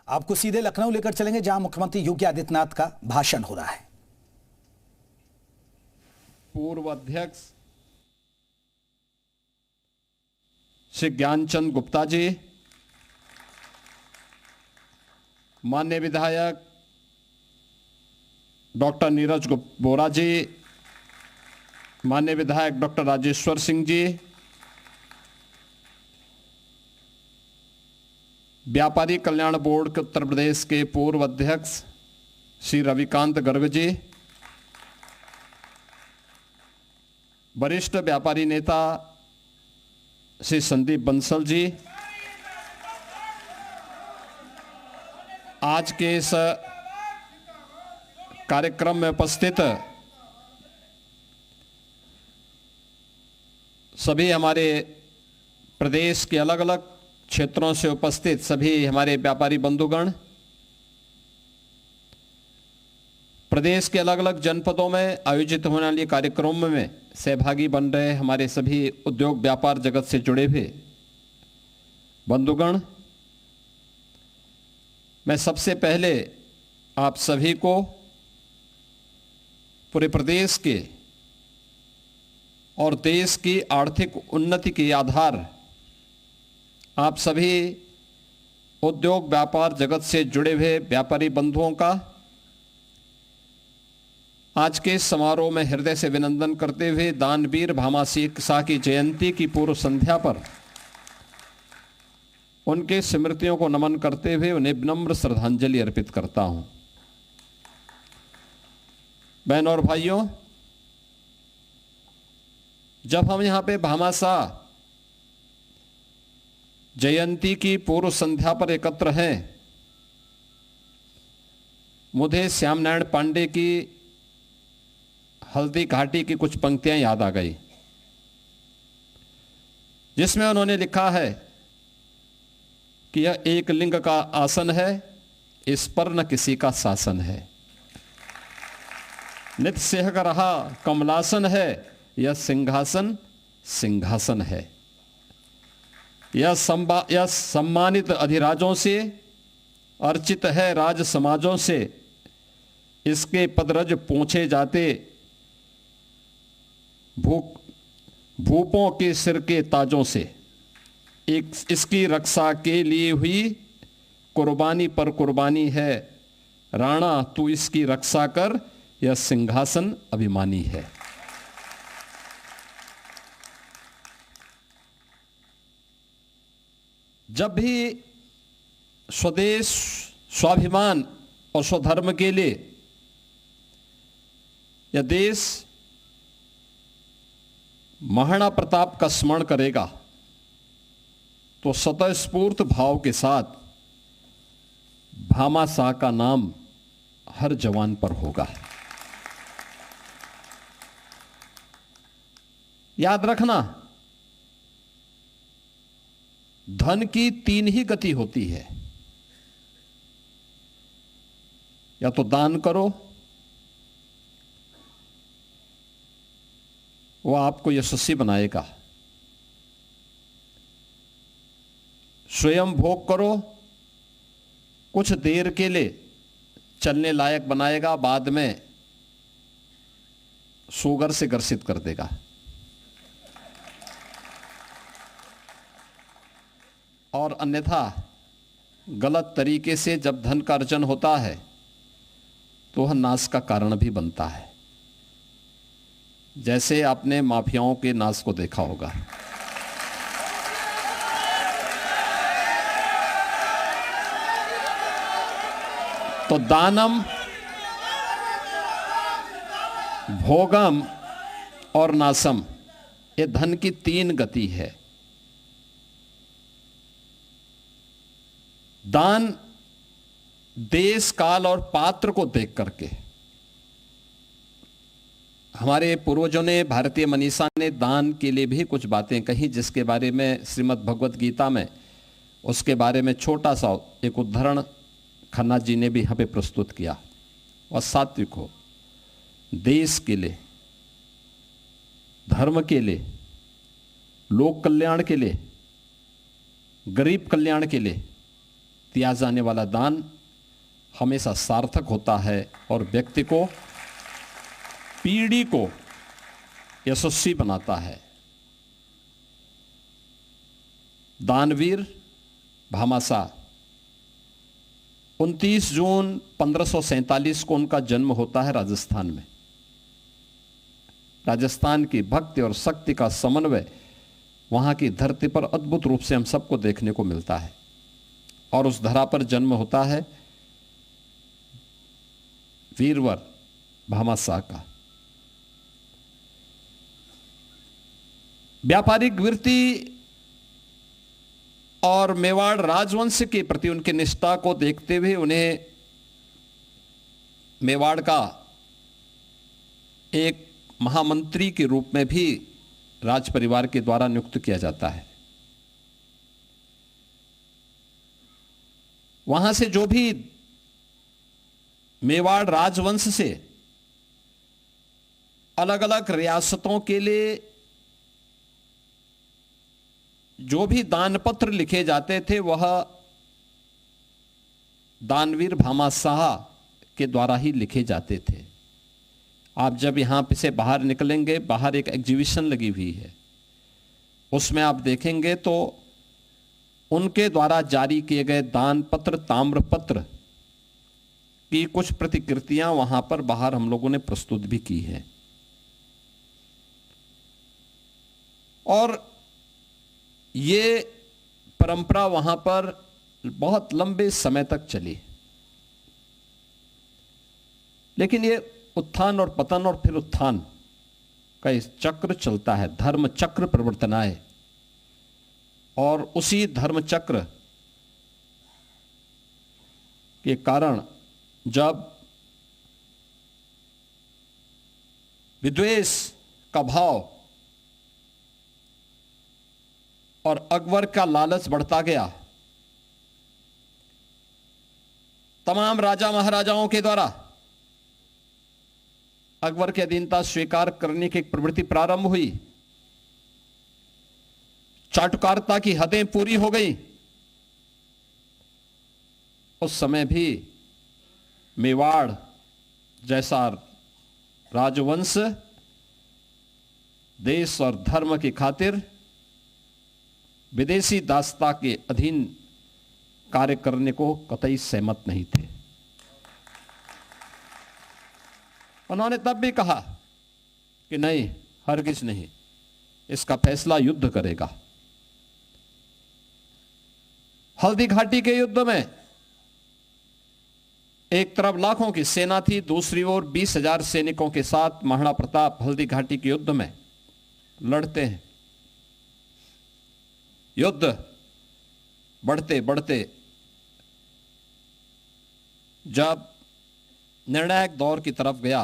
आपको सीधे लखनऊ लेकर चलेंगे, जहां मुख्यमंत्री योगी आदित्यनाथ का भाषण हो रहा है। पूर्व अध्यक्ष श्री ज्ञानचंद गुप्ता जी, माननीय विधायक डॉक्टर नीरज बोरा जी, माननीय विधायक डॉक्टर राजेश्वर सिंह जी, व्यापारी कल्याण बोर्ड के उत्तर प्रदेश के पूर्व अध्यक्ष श्री रविकांत गर्ग जी, वरिष्ठ व्यापारी नेता श्री संदीप बंसल जी, आज के इस कार्यक्रम में उपस्थित सभी हमारे प्रदेश के अलग अलग क्षेत्रों से उपस्थित सभी हमारे व्यापारी बंधुगण, प्रदेश के अलग अलग जनपदों में आयोजित होने वाले कार्यक्रमों में सहभागी बन रहे हमारे सभी उद्योग व्यापार जगत से जुड़े हुए बंधुगण, मैं सबसे पहले आप सभी को पूरे प्रदेश के और देश की आर्थिक उन्नति के आधार आप सभी उद्योग व्यापार जगत से जुड़े हुए व्यापारी बंधुओं का आज के समारोह में हृदय से अभिनंदन करते हुए दानवीर भामा सिंह शाह की जयंती की पूर्व संध्या पर उनके स्मृतियों को नमन करते हुए उन्हें विनम्र श्रद्धांजलि अर्पित करता हूं। बहनों और भाइयों, जब हम यहां पे भामा शाह जयंती की पूर्व संध्या पर एकत्र हैं, मुझे श्याम नारायण पांडे की हल्दी घाटी की कुछ पंक्तियां याद आ गई, जिसमें उन्होंने लिखा है कि यह एक लिंग का आसन है, इस पर न किसी का शासन है। नित्य सेहक रहा कमलासन है, यह सिंहासन सिंहासन है। यह सम्मानित अधिराजों से अर्चित है राज समाजों से, इसके पदरज पूछे जाते भूपों के सिर के ताजों से। इसकी रक्षा के लिए हुई कुर्बानी पर कुर्बानी है, राणा तू इसकी रक्षा कर, यह सिंहासन अभिमानी है। जब भी स्वदेश स्वाभिमान और स्वधर्म के लिए यह देश महाराणा प्रताप का स्मरण करेगा तो स्वतःस्फूर्त भाव के साथ भामा शाह का नाम हर जवान पर होगा। याद रखना, धन की तीन ही गति होती है, या तो दान करो, वह आपको यशस्वी बनाएगा, स्वयं भोग करो, कुछ देर के लिए चलने लायक बनाएगा, बाद में शुगर से ग्रसित कर देगा। और अन्यथा गलत तरीके से जब धन का अर्जन होता है तो वह नाश का कारण भी बनता है, जैसे आपने माफियाओं के नाश को देखा होगा। तो दानम, भोगम और नाशम, ये धन की तीन गति है। दान देश काल और पात्र को देख करके, हमारे पूर्वजों ने, भारतीय मनीषा ने दान के लिए भी कुछ बातें कही, जिसके बारे में श्रीमद् भगवत गीता में उसके बारे में छोटा सा एक उदाहरण खन्ना जी ने भी यहाँ पे प्रस्तुत किया। और सात्विक हो, देश के लिए, धर्म के लिए, लोक कल्याण के लिए, गरीब कल्याण के लिए दिया जाने वाला दान हमेशा सार्थक होता है और व्यक्ति को, पीढ़ी को यशस्वी बनाता है। दानवीर भामाशाह 29 जून 1547 को उनका जन्म होता है राजस्थान में। राजस्थान की भक्ति और शक्ति का समन्वय वहां की धरती पर अद्भुत रूप से हम सबको देखने को मिलता है। और उस धरा पर जन्म होता है वीरवर भामाशाह का। व्यापारिक वृत्ति और मेवाड़ राजवंश के प्रति उनकी निष्ठा को देखते हुए उन्हें मेवाड़ का एक महामंत्री के रूप में भी राज परिवार के द्वारा नियुक्त किया जाता है। वहां से जो भी मेवाड़ राजवंश से अलग अलग रियासतों के लिए जो भी दान पत्र लिखे जाते थे वह दानवीर भामाशाह के द्वारा ही लिखे जाते थे। आप जब यहां से बाहर निकलेंगे, बाहर एक एग्जीबिशन लगी हुई है, उसमें आप देखेंगे तो उनके द्वारा जारी किए गए दान पत्र, ताम्र पत्र की कुछ प्रतिकृतियां वहां पर बाहर हम लोगों ने प्रस्तुत भी की है। और ये परंपरा वहां पर बहुत लंबे समय तक चली। लेकिन ये उत्थान और पतन और फिर उत्थान का इस चक्र चलता है, धर्म चक्र प्रवर्तनाए। और उसी धर्म चक्र के कारण जब विद्वेष का भाव और अकबर का लालच बढ़ता गया, तमाम राजा महाराजाओं के द्वारा अकबर की अधीनता स्वीकार करने की एक प्रवृत्ति प्रारंभ हुई। चाटुकारिता की हदें पूरी हो गई। उस समय भी मेवाड़ जैसा राजवंश देश और धर्म की खातिर विदेशी दासता के अधीन कार्य करने को कतई सहमत नहीं थे। उन्होंने तब भी कहा कि नहीं, हरगिज नहीं, इसका फैसला युद्ध करेगा। हल्दी घाटी के युद्ध में एक तरफ लाखों की सेना थी, दूसरी ओर 20,000 सैनिकों के साथ महाराणा प्रताप हल्दी घाटी के युद्ध में लड़ते हैं। युद्ध बढ़ते बढ़ते जब निर्णायक दौर की तरफ गया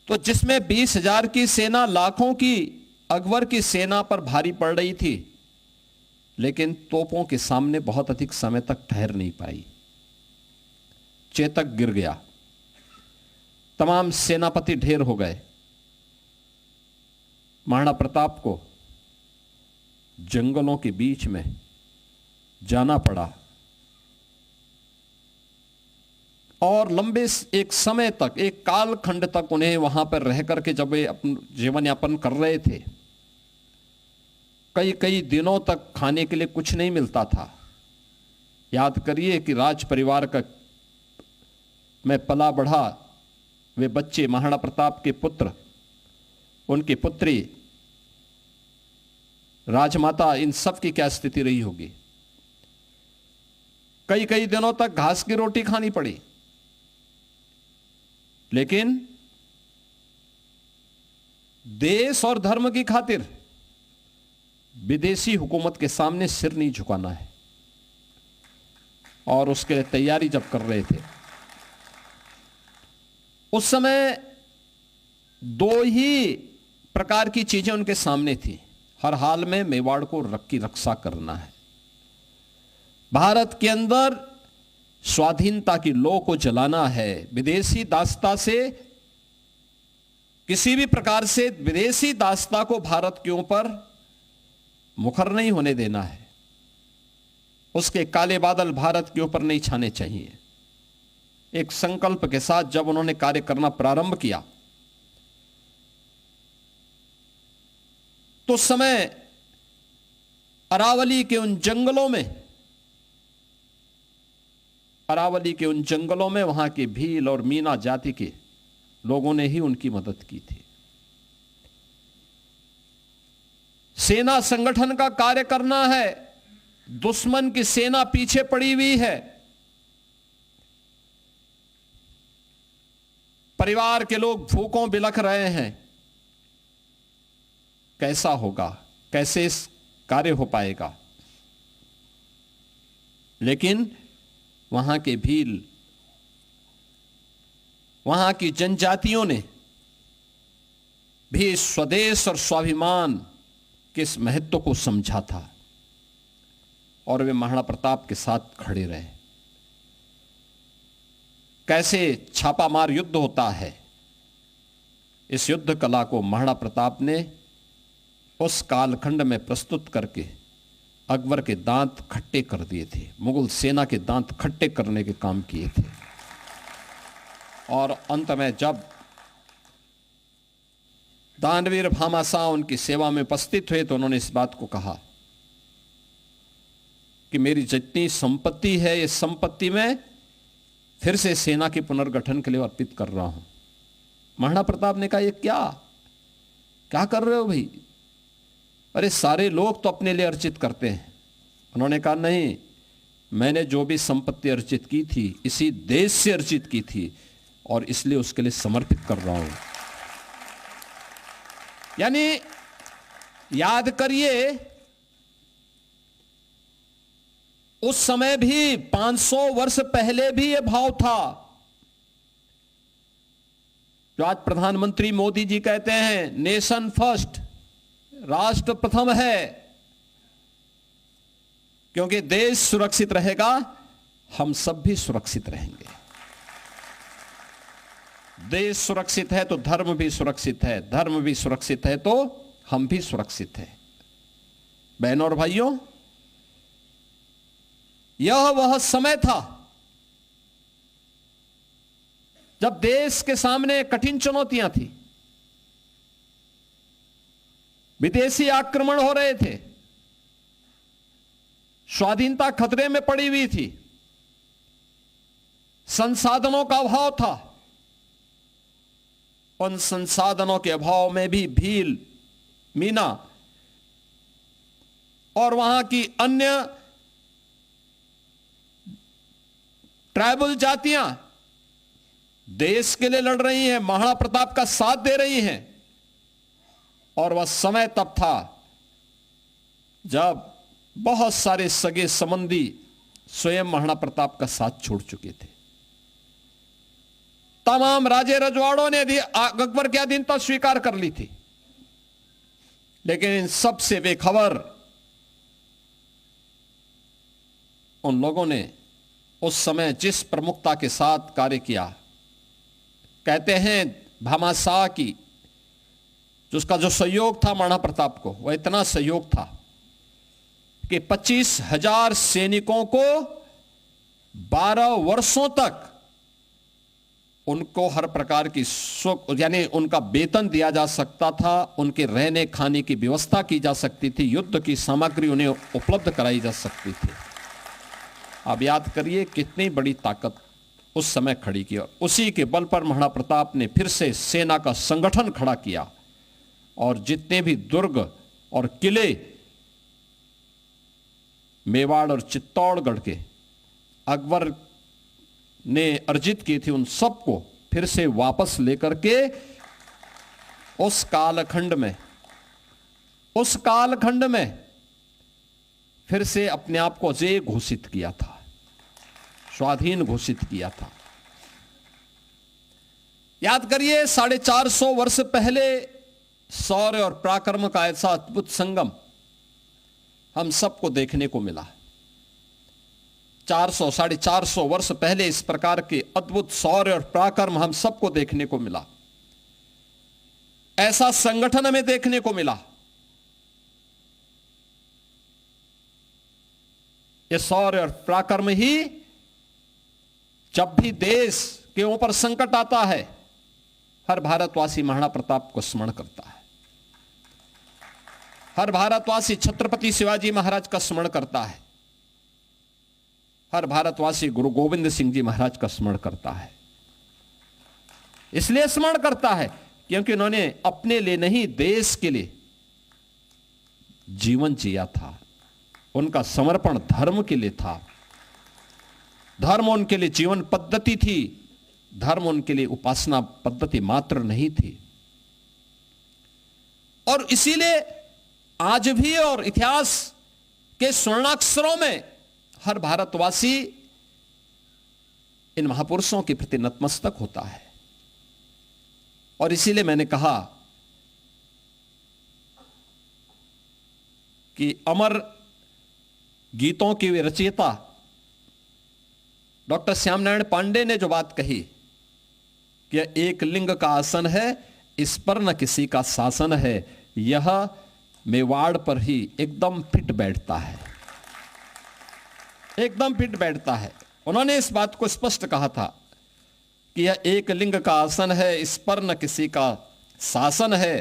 तो जिसमें 20,000 की सेना लाखों की अकबर की सेना पर भारी पड़ रही थी, लेकिन तोपों के सामने बहुत अधिक समय तक ठहर नहीं पाई। चेतक गिर गया, तमाम सेनापति ढेर हो गए। महाराणा प्रताप को जंगलों के बीच में जाना पड़ा और लंबे एक समय तक, एक कालखंड तक उन्हें वहां पर रह करके जब वे अपना जीवन यापन कर रहे थे, कई कई दिनों तक खाने के लिए कुछ नहीं मिलता था। याद करिए कि राज परिवार का में पला बढ़ा वे बच्चे, महाराणा प्रताप के पुत्र, उनकी पुत्री, राजमाता, इन सब की क्या स्थिति रही होगी। कई कई दिनों तक घास की रोटी खानी पड़ी। लेकिन देश और धर्म की खातिर विदेशी हुकूमत के सामने सिर नहीं झुकाना है, और उसके लिए तैयारी जब कर रहे थे, उस समय दो ही प्रकार की चीजें उनके सामने थी। हर हाल में मेवाड़ को की रक्षा करना है, भारत के अंदर स्वाधीनता की लौ को जलाना है, विदेशी दासता से, किसी भी प्रकार से विदेशी दासता को भारत के ऊपर मुखर नहीं होने देना है। उसके काले बादल भारत के ऊपर नहीं छाने चाहिए। एक संकल्प के साथ जब उन्होंने कार्य करना प्रारंभ किया तो समय अरावली के उन जंगलों में वहां के भील और मीना जाति के लोगों ने ही उनकी मदद की थी। सेना संगठन का कार्य करना है, दुश्मन की सेना पीछे पड़ी हुई है, परिवार के लोग भूखों बिलख रहे हैं, कैसा होगा, कैसे इस कार्य हो पाएगा। लेकिन वहां के भील, वहां की जनजातियों ने भी स्वदेश और स्वाभिमान के इस महत्व को समझा था और वे महाराणा प्रताप के साथ खड़े रहे। कैसे छापामार युद्ध होता है, इस युद्ध कला को महाराणा प्रताप ने उस कालखंड में प्रस्तुत करके अकबर के दांत खट्टे कर दिए थे, मुगल सेना के दांत खट्टे करने के काम किए थे। और अंत में जब दानवीर भामाशाह उनकी सेवा में उपस्थित हुए तो उन्होंने इस बात को कहा कि मेरी जितनी संपत्ति है, ये संपत्ति में फिर से सेना के पुनर्गठन के लिए अर्पित कर रहा हूं। महाराणा प्रताप ने कहा, ये क्या कर रहे हो भाई? अरे सारे लोग तो अपने लिए अर्जित करते हैं। उन्होंने कहा, नहीं, मैंने जो भी संपत्ति अर्जित की थी इसी देश से अर्जित की थी और इसलिए उसके लिए समर्पित कर रहा हूं। यानी याद करिए, उस समय भी 500 वर्ष पहले भी यह भाव था जो आज प्रधानमंत्री मोदी जी कहते हैं, नेशन फर्स्ट, राष्ट्र प्रथम है। क्योंकि देश सुरक्षित रहेगा, हम सब भी सुरक्षित रहेंगे। देश सुरक्षित है तो धर्म भी सुरक्षित है, धर्म भी सुरक्षित है तो हम भी सुरक्षित हैं। बहनों और भाइयों, यह वह समय था जब देश के सामने कठिन चुनौतियां थी, विदेशी आक्रमण हो रहे थे, स्वाधीनता खतरे में पड़ी हुई थी, संसाधनों का अभाव था। उन संसाधनों के अभाव में भी भील, मीना और वहां की अन्य ट्राइबल जातियां देश के लिए लड़ रही हैं, महाराणा प्रताप का साथ दे रही हैं। और वह समय तब था जब बहुत सारे सगे संबंधी स्वयं महाराणा प्रताप का साथ छोड़ चुके थे। तमाम राजे रजवाड़ों ने अकबर की अधीनता स्वीकार कर ली थी, लेकिन इन सब से बेखबर उन लोगों ने उस समय जिस प्रमुखता के साथ कार्य किया, कहते हैं भामाशाह की जिसका जो सहयोग था महाराणा प्रताप को, वह इतना सहयोग था कि 25,000 सैनिकों को 12 वर्षों तक उनको हर प्रकार की सुख, यानी उनका वेतन दिया जा सकता था, उनके रहने खाने की व्यवस्था की जा सकती थी, युद्ध की सामग्री उन्हें उपलब्ध कराई जा सकती थी। अब याद करिए कितनी बड़ी ताकत उस समय खड़ी की, और उसी के बल पर महाराणा प्रताप ने फिर से सेना का संगठन खड़ा किया और जितने भी दुर्ग और किले मेवाड़ और चित्तौड़गढ़ के अकबर ने अर्जित की थी, उन सबको फिर से वापस लेकर के उस कालखंड में फिर से अपने आप को अजय घोषित किया था, स्वाधीन घोषित किया था। याद करिए 450 वर्ष पहले शौर्य और पराक्रम का ऐसा अद्भुत संगम हम सबको देखने को मिला। 400-450 वर्ष पहले इस प्रकार के अद्भुत शौर्य और पराक्रम हम सबको देखने को मिला, ऐसा संगठन हमें देखने को मिला। ये शौर्य और पराक्रम ही जब भी देश के ऊपर संकट आता है, हर भारतवासी महाराणा प्रताप को स्मरण करता है। हर भारतवासी छत्रपति शिवाजी महाराज का स्मरण करता है। हर भारतवासी गुरु गोविंद सिंह जी महाराज का स्मरण करता है। इसलिए स्मरण करता है क्योंकि उन्होंने अपने लिए नहीं, देश के लिए जीवन जिया था। उनका समर्पण धर्म के लिए था। धर्म उनके लिए जीवन पद्धति थी। धर्म उनके लिए उपासना पद्धति मात्र नहीं थी। और इसीलिए आज भी और इतिहास के स्वर्णाक्षरों में हर भारतवासी इन महापुरुषों के प्रति नतमस्तक होता है। और इसीलिए मैंने कहा कि अमर गीतों के वे रचयिता डॉक्टर श्याम नारायण पांडे ने जो बात कही कि एक लिंग का आसन है, इस पर न किसी का शासन है, यह मेवाड़ पर ही एकदम फिट बैठता है। एकदम फिट बैठता है। उन्होंने इस बात को स्पष्ट कहा था कि यह एक लिंग का आसन है, इस पर न किसी का शासन है,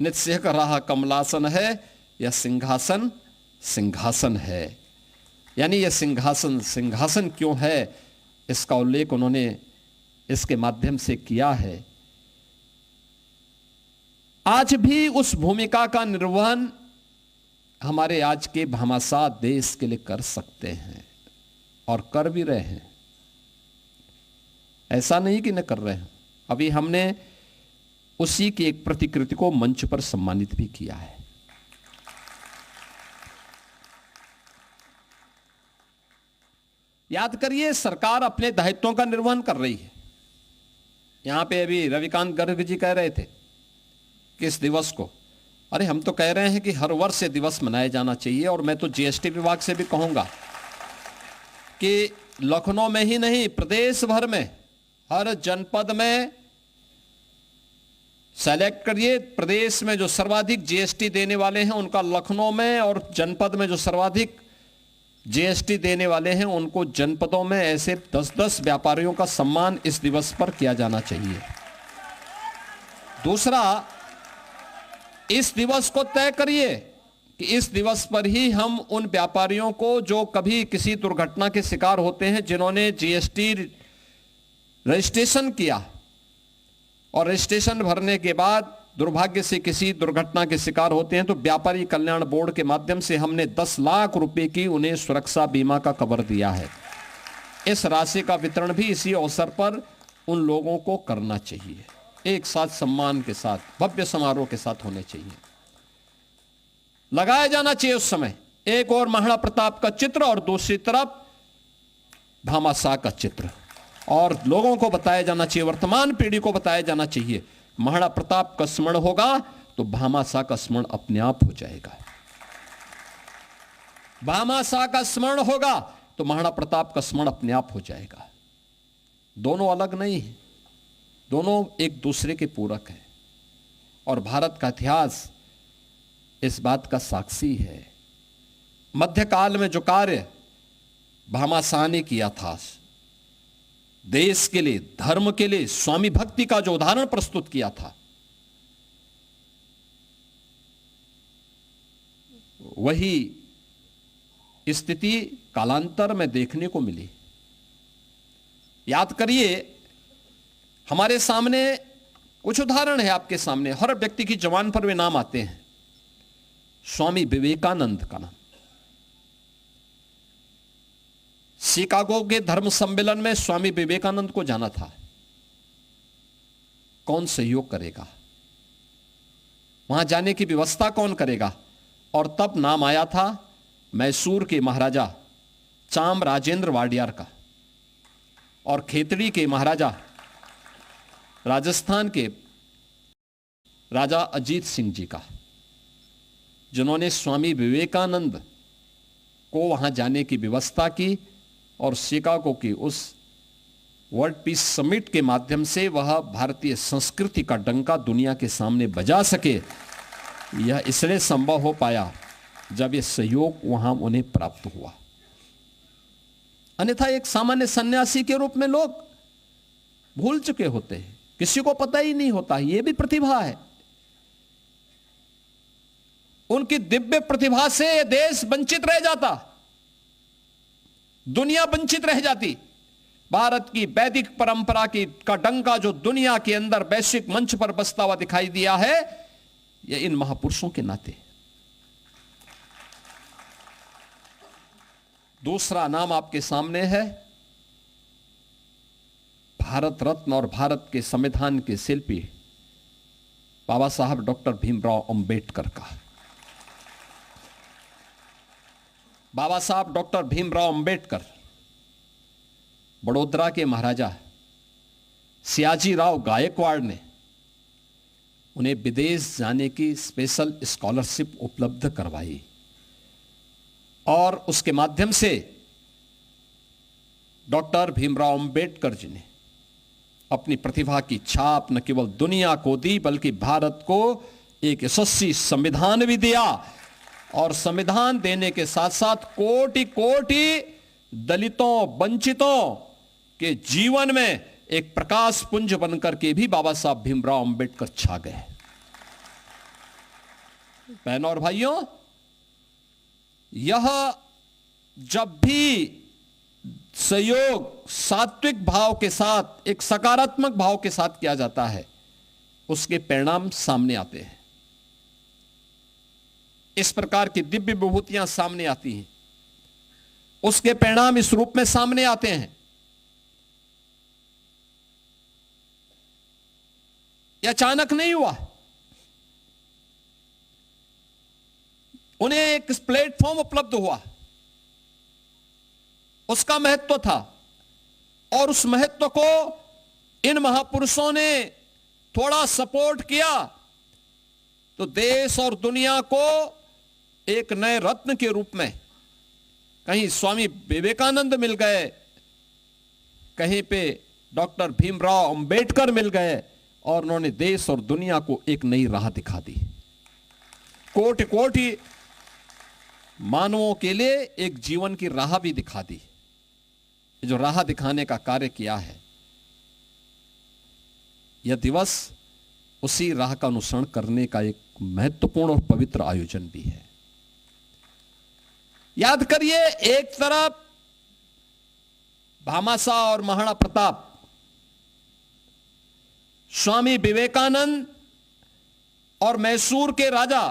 नित्य का रहा कमलासन है, यह सिंहासन सिंहासन है। यानी यह सिंहासन सिंहासन क्यों है, इसका उल्लेख उन्होंने इसके माध्यम से किया है। आज भी उस भूमिका का निर्वहन हमारे आज के भामाशाह देश के लिए कर सकते हैं और कर भी रहे हैं। ऐसा नहीं कि न कर रहे हैं। अभी हमने उसी की एक प्रतिकृति को मंच पर सम्मानित भी किया है। याद करिए, सरकार अपने दायित्वों का निर्वहन कर रही है। यहां पे अभी रविकांत गर्ग जी कह रहे थे कि इस दिवस को, अरे हम तो कह रहे हैं कि हर वर्ष ये दिवस मनाया जाना चाहिए। और मैं तो जीएसटी विभाग से भी कहूंगा कि लखनऊ में ही नहीं, प्रदेश भर में हर जनपद में सेलेक्ट करिए। प्रदेश में जो सर्वाधिक जीएसटी देने वाले हैं उनका लखनऊ में, और जनपद में जो सर्वाधिक जीएसटी देने वाले हैं उनको जनपदों में ऐसे 10-10 व्यापारियों का सम्मान इस दिवस पर किया जाना चाहिए। दूसरा, इस दिवस को तय करिए कि इस दिवस पर ही हम उन व्यापारियों को जो कभी किसी दुर्घटना के शिकार होते हैं, जिन्होंने जीएसटी रजिस्ट्रेशन किया और रजिस्ट्रेशन भरने के बाद दुर्भाग्य से किसी दुर्घटना के शिकार होते हैं, तो व्यापारी कल्याण बोर्ड के माध्यम से हमने 10 लाख रुपए की उन्हें सुरक्षा बीमा का कवर दिया है। इस राशि का वितरण भी इसी अवसर पर उन लोगों को करना चाहिए। एक साथ सम्मान के साथ, भव्य समारोह के साथ होने चाहिए। लगाया जाना चाहिए उस समय एक और महाराणा प्रताप का चित्र और दूसरी तरफ भामाशाह का चित्र, और लोगों को बताया जाना चाहिए, वर्तमान पीढ़ी को बताया जाना चाहिए, महाराणा प्रताप का स्मरण होगा तो भामाशाह का स्मरण अपने आप हो जाएगा। भामाशाह का स्मरण होगा तो महाराणा प्रताप का स्मरण अपने आप हो जाएगा। दोनों अलग नहीं है, दोनों एक दूसरे के पूरक हैं। और भारत का इतिहास इस बात का साक्षी है। मध्यकाल में जो कार्य भामाशाह ने किया था, देश के लिए, धर्म के लिए, स्वामी भक्ति का जो उदाहरण प्रस्तुत किया था, वही स्थिति कालांतर में देखने को मिली। याद करिए, हमारे सामने कुछ उदाहरण है, आपके सामने हर व्यक्ति की जबान पर वे नाम आते हैं। स्वामी विवेकानंद का नाम, शिकागो के धर्म सम्मेलन में स्वामी विवेकानंद को जाना था। कौन सहयोग करेगा, वहां जाने की व्यवस्था कौन करेगा? और तब नाम आया था मैसूर के महाराजा चाम राजेंद्र वाडियार का, और खेतड़ी के महाराजा, राजस्थान के राजा अजीत सिंह जी का, जिन्होंने स्वामी विवेकानंद को वहां जाने की व्यवस्था की और शिकागो की उस वर्ल्ड पीस समिट के माध्यम से वह भारतीय संस्कृति का डंका दुनिया के सामने बजा सके। यह इसलिए संभव हो पाया जब यह सहयोग वहां उन्हें प्राप्त हुआ। अन्यथा एक सामान्य सन्यासी के रूप में लोग भूल चुके होते हैं, किसी को पता ही नहीं होता यह भी प्रतिभा है। उनकी दिव्य प्रतिभा से यह देश वंचित रह जाता, दुनिया वंचित रह जाती। भारत की वैदिक परंपरा की का डंका जो दुनिया के अंदर वैश्विक मंच पर बसता हुआ दिखाई दिया है, यह इन महापुरुषों के नाते। दूसरा नाम आपके सामने है भारत रत्न और भारत के संविधान के शिल्पी बाबा साहब डॉक्टर भीमराव अंबेडकर का। बाबा साहब डॉक्टर भीमराव अंबेडकर बड़ोदरा के महाराजा सयाजीराव गायकवाड़ ने उन्हें विदेश जाने की स्पेशल स्कॉलरशिप उपलब्ध करवाई और उसके माध्यम से डॉक्टर भीमराव अंबेडकर जी ने अपनी प्रतिभा की छाप न केवल दुनिया को दी बल्कि भारत को एक यशस्वी संविधान भी दिया। और संविधान देने के साथ साथ कोटि कोटि दलितों वंचितों के जीवन में एक प्रकाश पुंज बनकर के भी बाबा साहब भीमराव अंबेडकर छा गए। बहनों और भाइयों, यह जब भी सहयोग सात्विक भाव के साथ, एक सकारात्मक भाव के साथ किया जाता है, उसके परिणाम सामने आते हैं। इस प्रकार की दिव्य विभूतियां सामने आती हैं, उसके परिणाम इस रूप में सामने आते हैं। यह अचानक नहीं हुआ, उन्हें एक प्लेटफॉर्म उपलब्ध हुआ, उसका महत्व था और उस महत्व को इन महापुरुषों ने थोड़ा सपोर्ट किया तो देश और दुनिया को एक नए रत्न के रूप में, कहीं स्वामी विवेकानंद मिल गए, कहीं पे डॉक्टर भीमराव अंबेडकर मिल गए और उन्होंने देश और दुनिया को एक नई राह दिखा दी। कोटि कोटि मानवों के लिए एक जीवन की राह भी दिखा दी। जो राह दिखाने का कार्य किया है, यह दिवस उसी राह का अनुसरण करने का एक महत्वपूर्ण और पवित्र आयोजन भी है। याद करिए, एक तरफ भामाशाह और महाराणा प्रताप, स्वामी विवेकानंद और मैसूर के राजा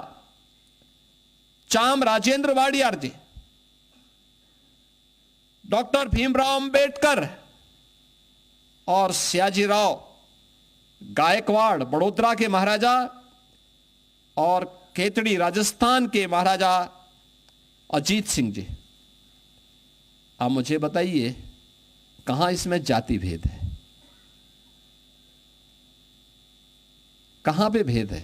चाम राजेंद्र वाडियार जी, डॉक्टर भीमराव अंबेडकर और सयाजीराव गायकवाड़ बड़ोदरा के महाराजा और केतड़ी राजस्थान के महाराजा अजीत सिंह जी। आप मुझे बताइए, कहां इसमें जाति भेद है? कहां पे भेद है?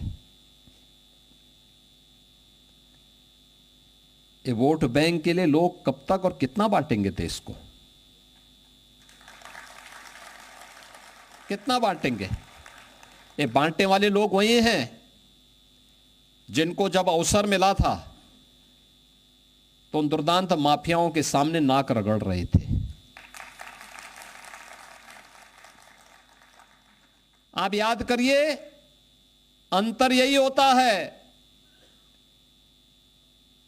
ये वोट बैंक के लिए लोग कब तक और कितना बांटेंगे देश को? कितना बांटेंगे? ये बांटने वाले लोग वही हैं जिनको जब अवसर मिला था तो उन दुर्दांत माफियाओं के सामने नाक रगड़ रहे थे। आप याद करिए, अंतर यही होता है।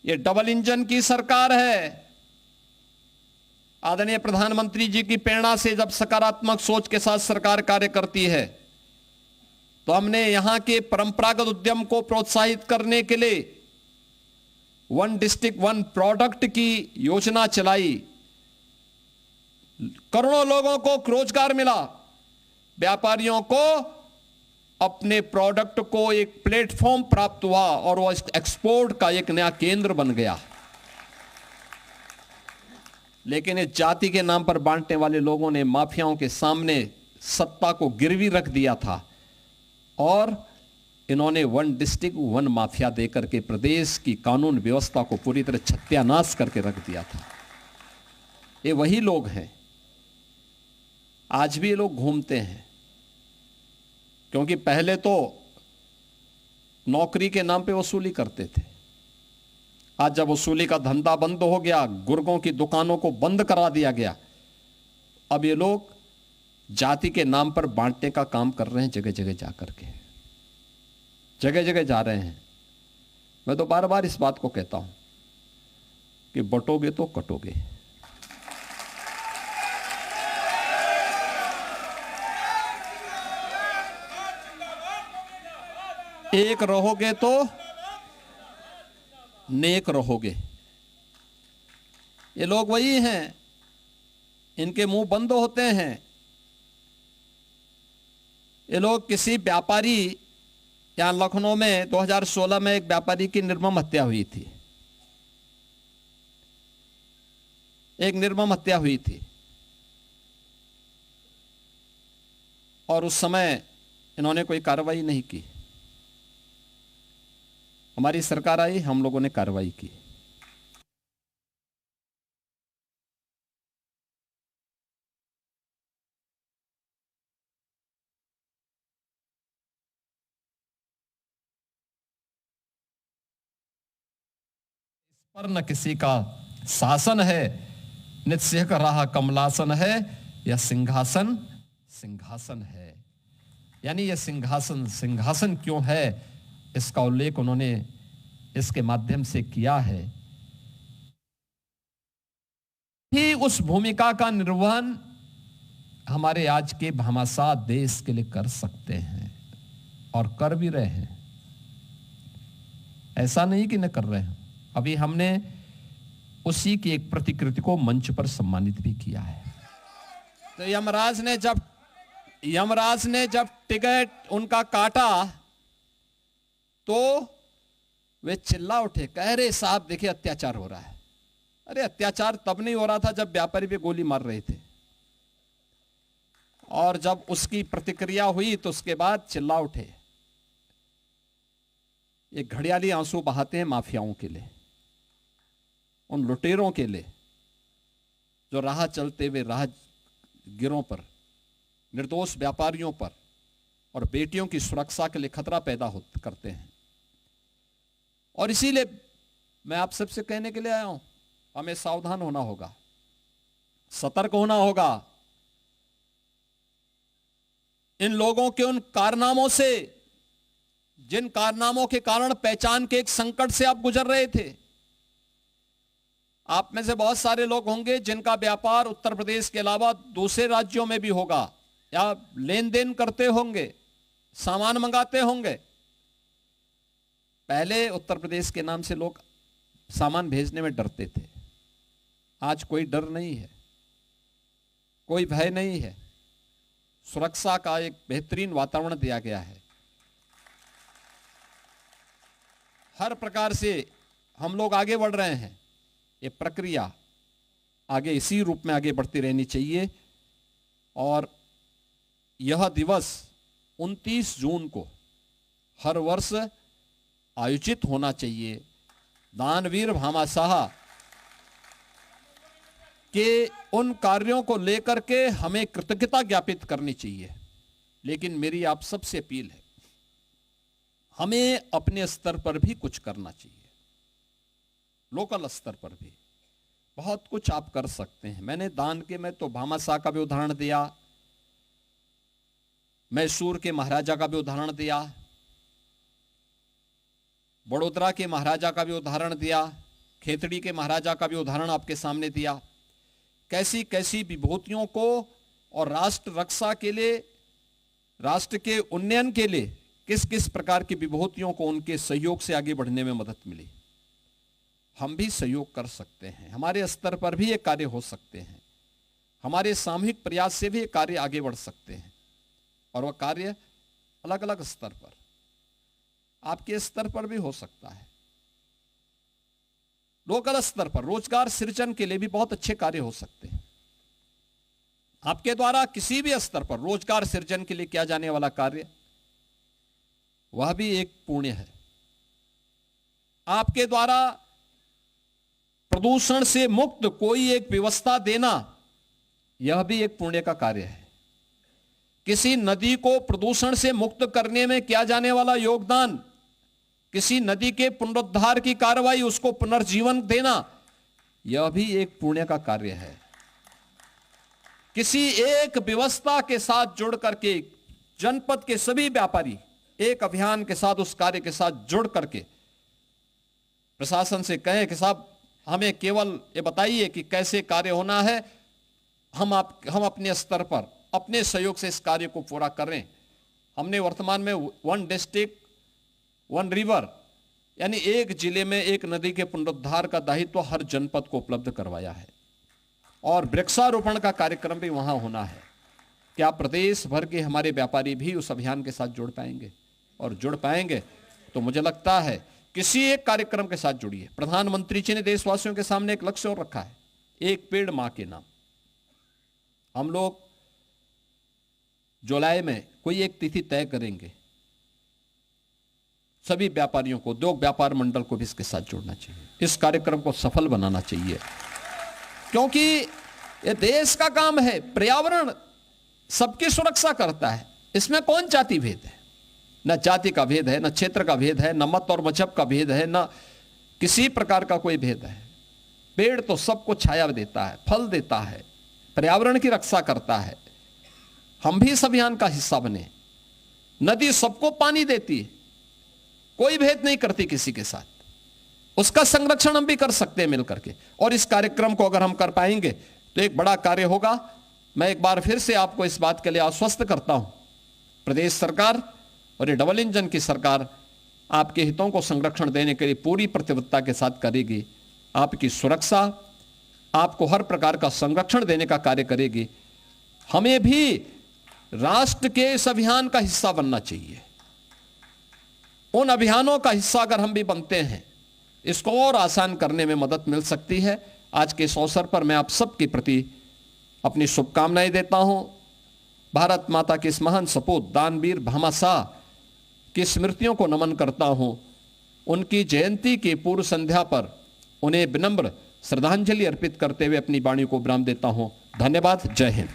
ये डबल इंजन की सरकार है। आदरणीय प्रधानमंत्री जी की प्रेरणा से जब सकारात्मक सोच के साथ सरकार कार्य करती है तो हमने यहां के परंपरागत उद्यम को प्रोत्साहित करने के लिए वन डिस्ट्रिक्ट वन प्रोडक्ट की योजना चलाई। करोड़ों लोगों को रोजगार मिला, व्यापारियों को अपने प्रोडक्ट को एक प्लेटफॉर्म प्राप्त हुआ और वो एक्सपोर्ट का एक नया केंद्र बन गया। लेकिन इस जाति के नाम पर बांटने वाले लोगों ने माफियाओं के सामने सत्ता को गिरवी रख दिया था और इन्होंने वन डिस्ट्रिक्ट वन माफिया देकर के प्रदेश की कानून व्यवस्था को पूरी तरह सत्यानाश करके रख दिया था। ये वही लोग हैं, आज भी ये लोग घूमते हैं। क्योंकि पहले तो नौकरी के नाम पे वसूली करते थे, आज जब वसूली का धंधा बंद हो गया, गुर्गों की दुकानों को बंद करा दिया गया, अब ये लोग जाति के नाम पर बांटने का काम कर रहे हैं, जगह जगह जाकर के जगह जगह जा रहे हैं। मैं तो बार बार इस बात को कहता हूं कि बटोगे तो कटोगे। एक रहोगे तो नेक रहोगे। ये लोग वही हैं, इनके मुंह बंद होते हैं। ये लोग किसी व्यापारी, यहां लखनऊ में 2016 में एक व्यापारी की निर्मम हत्या हुई थी, एक निर्मम हत्या हुई थी, और उस समय इन्होंने कोई कार्रवाई नहीं की। हमारी सरकार आई, हम लोगों ने कार्रवाई की। इस पर न किसी का शासन है, नित्य का रहा कमलासन है, यह सिंहासन सिंहासन है। यानी यह सिंहासन सिंहासन क्यों है, इसका उल्लेख उन्होंने इसके माध्यम से किया है। ही उस भूमिका का निर्वहन हमारे आज के भामाशाह देश के लिए कर सकते हैं और कर भी रहे हैं। ऐसा नहीं कि न कर रहे हैं। अभी हमने उसी की एक प्रतिकृति को मंच पर सम्मानित भी किया है। तो यमराज ने जब टिकट उनका काटा तो वे चिल्ला उठे, कह रहे साहब देखिए अत्याचार हो रहा है। अरे अत्याचार तब नहीं हो रहा था जब व्यापारी पे गोली मार रहे थे, और जब उसकी प्रतिक्रिया हुई तो उसके बाद चिल्ला उठे। ये घड़ियाली आंसू बहाते हैं माफियाओं के लिए, उन लुटेरों के लिए जो राह चलते हुए राहगीरों पर, निर्दोष व्यापारियों पर और बेटियों की सुरक्षा के लिए खतरा पैदा करते हैं। और इसीलिए मैं आप सबसे कहने के लिए आया हूं, हमें सावधान होना होगा, सतर्क होना होगा। इन लोगों के उन कारनामों से, जिन कारनामों के कारण पहचान के एक संकट से आप गुजर रहे थे। आप में से बहुत सारे लोग होंगे जिनका व्यापार उत्तर प्रदेश के अलावा दूसरे राज्यों में भी होगा, या लेन देन करते होंगे, सामान मंगाते होंगे। पहले उत्तर प्रदेश के नाम से लोग सामान भेजने में डरते थे। आज कोई डर नहीं है, कोई भय नहीं है। सुरक्षा का एक बेहतरीन वातावरण दिया गया है। हर प्रकार से हम लोग आगे बढ़ रहे हैं। ये प्रक्रिया आगे इसी रूप में आगे बढ़ती रहनी चाहिए। और यह दिवस 29 जून को हर वर्ष आयोजित होना चाहिए। दानवीर भामाशाह के उन कार्यों को लेकर के हमें कृतज्ञता ज्ञापित करनी चाहिए। लेकिन मेरी आप सबसे अपील है, हमें अपने स्तर पर भी कुछ करना चाहिए। लोकल स्तर पर भी बहुत कुछ आप कर सकते हैं। मैंने दान के में तो भामाशाह का भी उदाहरण दिया, मैसूर के महाराजा का भी उदाहरण दिया, बड़ोदरा के महाराजा का भी उदाहरण दिया, खेतड़ी के महाराजा का भी उदाहरण आपके सामने दिया। कैसी कैसी विभूतियों को और राष्ट्र रक्षा के लिए, राष्ट्र के उन्नयन के लिए किस किस प्रकार की विभूतियों को उनके सहयोग से आगे बढ़ने में मदद मिली। हम भी सहयोग कर सकते हैं, हमारे स्तर पर भी ये कार्य हो सकते हैं, हमारे सामूहिक प्रयास से भी ये कार्य आगे बढ़ सकते हैं। और वह कार्य अलग अलग स्तर पर, आपके स्तर पर भी हो सकता है। लोकल स्तर पर रोजगार सृजन के लिए भी बहुत अच्छे कार्य हो सकते हैं। आपके द्वारा किसी भी स्तर पर रोजगार सृजन के लिए किया जाने वाला कार्य, वह भी एक पुण्य है। आपके द्वारा प्रदूषण से मुक्त कोई एक व्यवस्था देना, यह भी एक पुण्य का कार्य है। किसी नदी को प्रदूषण से मुक्त करने में किया जाने वाला योगदान, किसी नदी के पुनरुद्धार की कार्रवाई, उसको पुनर्जीवन देना, यह भी एक पुण्य का कार्य है। किसी एक व्यवस्था के साथ जुड़ करके जनपद के सभी व्यापारी एक अभियान के साथ, उस कार्य के साथ जुड़ करके प्रशासन से कहें कि साहब हमें केवल ये बताइए कि कैसे कार्य होना है, हम अपने स्तर पर अपने सहयोग से इस कार्य को पूरा करें। हमने वर्तमान में 1 डिस्ट्रिक्ट 1 रिवर यानी एक जिले में एक नदी के पुनरुद्धार का दायित्व हर जनपद को उपलब्ध करवाया है और वृक्षारोपण का कार्यक्रम भी वहां होना है। क्या प्रदेश भर के हमारे व्यापारी भी उस अभियान के साथ जुड़ पाएंगे? और जुड़ पाएंगे तो मुझे लगता है किसी एक कार्यक्रम के साथ जुड़िए। प्रधानमंत्री जी ने देशवासियों के सामने एक लक्ष्य और रखा है, 1 पेड़ मां के नाम। हम लोग जुलाई में कोई एक तिथि तय करेंगे, सभी व्यापारियों को, उद्योग व्यापार मंडल को भी इसके साथ जुड़ना चाहिए, इस कार्यक्रम को सफल बनाना चाहिए, क्योंकि यह देश का काम है। पर्यावरण सबकी सुरक्षा करता है, इसमें कौन जाति भेद है? न जाति का भेद है, न क्षेत्र का भेद है, न मत और मजहब का भेद है, न किसी प्रकार का कोई भेद है। पेड़ तो सबको छाया देता है, फल देता है, पर्यावरण की रक्षा करता है। हम भी इस अभियान का हिस्सा बने। नदी सबको पानी देती है, कोई भेद नहीं करती किसी के साथ, उसका संरक्षण हम भी कर सकते हैं मिलकर के। और इस कार्यक्रम को अगर हम कर पाएंगे तो एक बड़ा कार्य होगा। मैं एक बार फिर से आपको इस बात के लिए आश्वस्त करता हूं, प्रदेश सरकार और ये डबल इंजन की सरकार आपके हितों को संरक्षण देने के लिए पूरी प्रतिबद्धता के साथ करेगी। आपकी सुरक्षा, आपको हर प्रकार का संरक्षण देने का कार्य करेगी। हमें भी राष्ट्र के इस अभियान का हिस्सा बनना चाहिए। उन अभियानों का हिस्सा अगर हम भी बनते हैं, इसको और आसान करने में मदद मिल सकती है। आज के इस अवसर पर मैं आप सबके प्रति अपनी शुभकामनाएं देता हूं। भारत माता के इस महान सपूत दानवीर भामाशाह की स्मृतियों को नमन करता हूं। उनकी जयंती की पूर्व संध्या पर उन्हें विनम्र श्रद्धांजलि अर्पित करते हुए अपनी वाणी को विराम देता हूं। धन्यवाद। जय हिंद।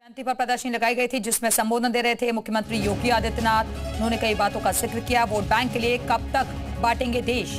जयंती पर प्रदर्शनी लगाई गई थी जिसमें संबोधन दे रहे थे मुख्यमंत्री योगी आदित्यनाथ। उन्होंने कई बातों का जिक्र किया। वोट बैंक के लिए कब तक बांटेंगे देश,